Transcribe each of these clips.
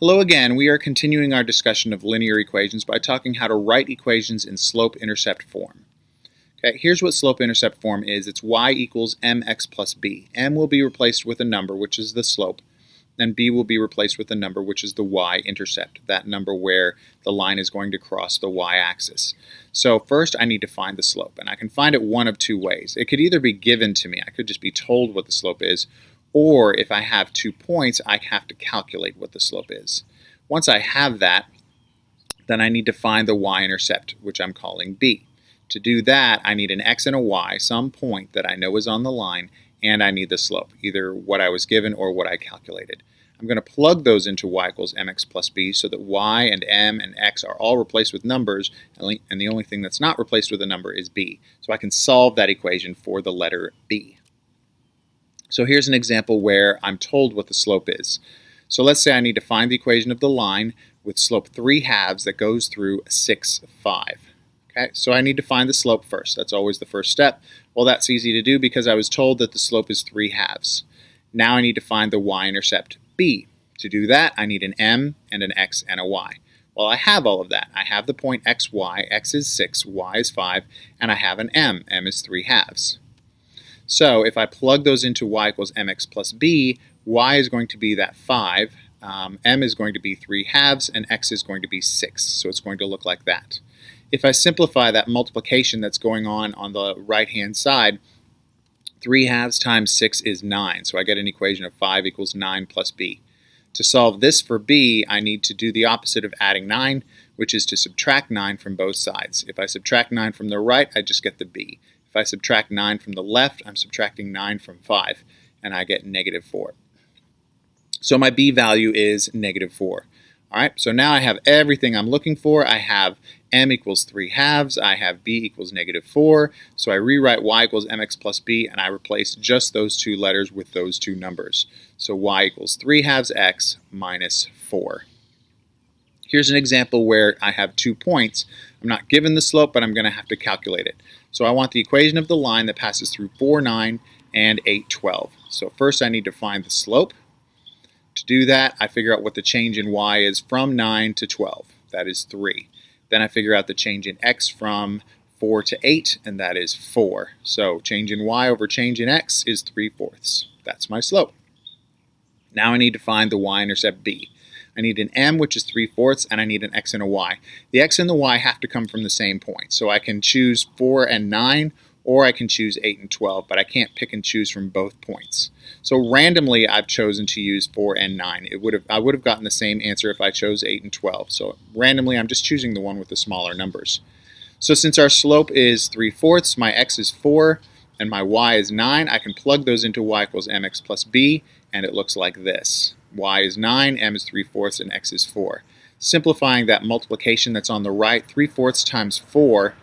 Hello again. We are continuing our discussion of linear equations by talking how to write equations in slope-intercept form. Okay, here's what slope-intercept form is. It's y equals mx plus b. M will be replaced with a number, which is the slope, and b will be replaced with a number, which is the y-intercept, that number where the line is going to cross the y-axis. So first I need to find the slope, and I can find it one of two ways. It could either be given to me, I could just be told what the slope is, or if I have 2 points, I have to calculate what the slope is. Once I have that, then I need to find the y-intercept, which I'm calling b. To do that, I need an x and a y, some point that I know is on the line, and I need the slope, either what I was given or what I calculated. I'm going to plug those into y equals mx plus b so that y and m and x are all replaced with numbers, and the only thing that's not replaced with a number is b. So I can solve that equation for the letter b. So here's an example where I'm told what the slope is. So let's say I need to find the equation of the line with slope 3/2 that goes through 6, 5. Okay, so I need to find the slope first. That's always the first step. Well, that's easy to do because I was told that the slope is 3/2. Now I need to find the y-intercept b. To do that, I need an m and an x and a y. Well, I have all of that. I have the point x, y. X is 6, y is 5, and I have an m. M is 3/2. So if I plug those into y equals mx plus b, y is going to be that 5, m is going to be 3/2, and x is going to be 6. So it's going to look like that. If I simplify that multiplication that's going on the right-hand side, 3/2 times 6 is 9. So I get an equation of 5 equals 9 plus b. To solve this for b, I need to do the opposite of adding 9, which is to subtract 9 from both sides. If I subtract 9 from the right, I just get the b. If I subtract 9 from the left, I'm subtracting 9 from 5, and I get -4. So my b value is -4. All right, so now I have everything I'm looking for. I have m equals 3/2, I have b equals -4, so I rewrite y equals mx plus b, and I replace just those two letters with those two numbers. So y equals 3/2 x minus 4. Here's an example where I have 2 points. I'm not given the slope, but I'm going to have to calculate it. So I want the equation of the line that passes through 4, 9, and 8, 12. So first I need to find the slope. To do that, I figure out what the change in y is from 9 to 12. That is 3. Then I figure out the change in x from 4 to 8, and that is 4. So change in y over change in x is 3/4. That's my slope. Now I need to find the y-intercept b. I need an m, which is 3/4, and I need an x and a y. The x and the y have to come from the same point. So I can choose 4 and 9, or I can choose 8 and 12, but I can't pick and choose from both points. So randomly, I've chosen to use 4 and 9. I would have gotten the same answer if I chose 8 and 12. So randomly, I'm just choosing the one with the smaller numbers. So since our slope is 3/4, my x is 4, and my y is 9, I can plug those into y equals mx plus b, and it looks like this. Y is 9, m is 3/4, and x is 4. Simplifying that multiplication that's on the right, 3/4 times 4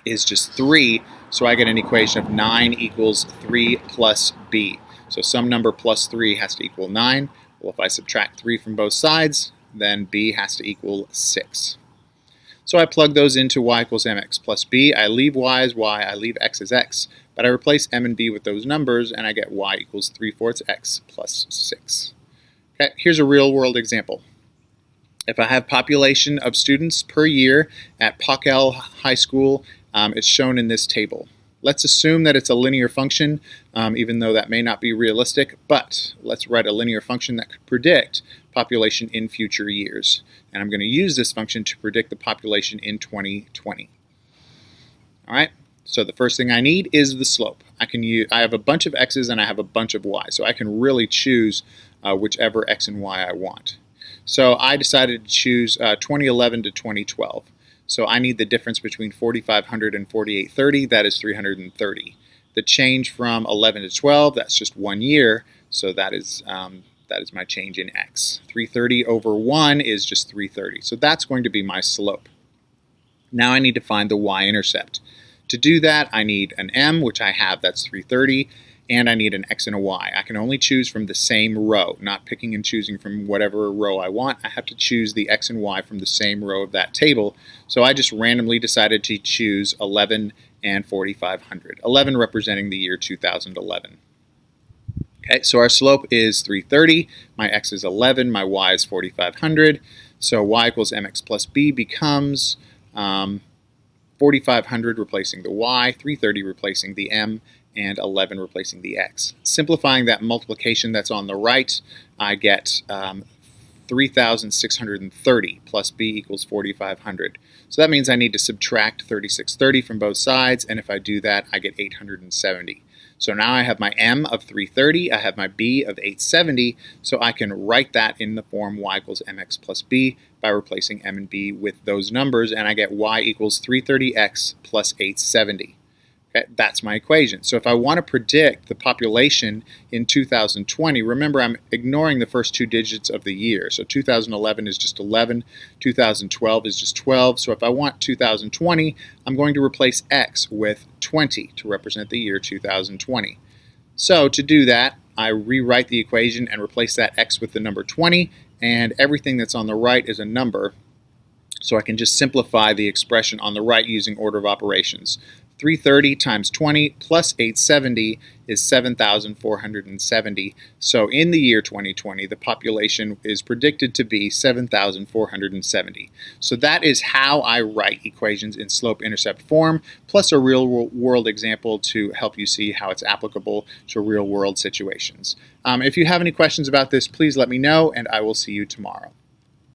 is just 3, so I get an equation of 9 equals 3 plus b. So some number plus 3 has to equal 9. Well, if I subtract 3 from both sides, then b has to equal 6. So I plug those into y equals mx plus b. I leave y as y, I leave x as x, but I replace m and b with those numbers, and I get y equals 3/4 x plus 6. Okay, here's a real-world example. If I have population of students per year at Pockel High School, it's shown in this table. Let's assume that it's a linear function, even though that may not be realistic, but let's write a linear function that could predict population in future years. And I'm going to use this function to predict the population in 2020. All right, so the first thing I need is the slope. I have a bunch of x's and I have a bunch of y's, so I can really choose whichever x and y I want. So I decided to choose 2011 to 2012. So I need the difference between 4,500 and 4,830, that is 330. The change from 11 to 12, that's just 1 year, so that is my change in x. 330 over 1 is just 330, so that's going to be my slope. Now I need to find the y-intercept. To do that, I need an m, which I have, that's 330, and I need an x and a y. I can only choose from the same row, not picking and choosing from whatever row I want. I have to choose the x and y from the same row of that table, so I just randomly decided to choose 11 and 4,500, 11 representing the year 2011. Okay, so our slope is 330, my x is 11, my y is 4,500. So y equals mx plus b becomes 4,500 replacing the y, 330 replacing the m, and 11 replacing the x. Simplifying that multiplication that's on the right, I get 3,630 plus b equals 4,500. So that means I need to subtract 3,630 from both sides, and if I do that, I get 870. So now I have my m of 330, I have my b of 870, so I can write that in the form y equals mx plus b by replacing m and b with those numbers, and I get y equals 330x plus 870. Okay, that's my equation. So if I want to predict the population in 2020, remember I'm ignoring the first two digits of the year. So 2011 is just 11, 2012 is just 12. So if I want 2020, I'm going to replace x with 20 to represent the year 2020. So to do that, I rewrite the equation and replace that x with the number 20, and everything that's on the right is a number. So I can just simplify the expression on the right using order of operations. 330 times 20 plus 870 is 7,470. So in the year 2020, the population is predicted to be 7,470. So that is how I write equations in slope-intercept form, plus a real-world example to help you see how it's applicable to real-world situations. If you have any questions about this, please let me know, and I will see you tomorrow.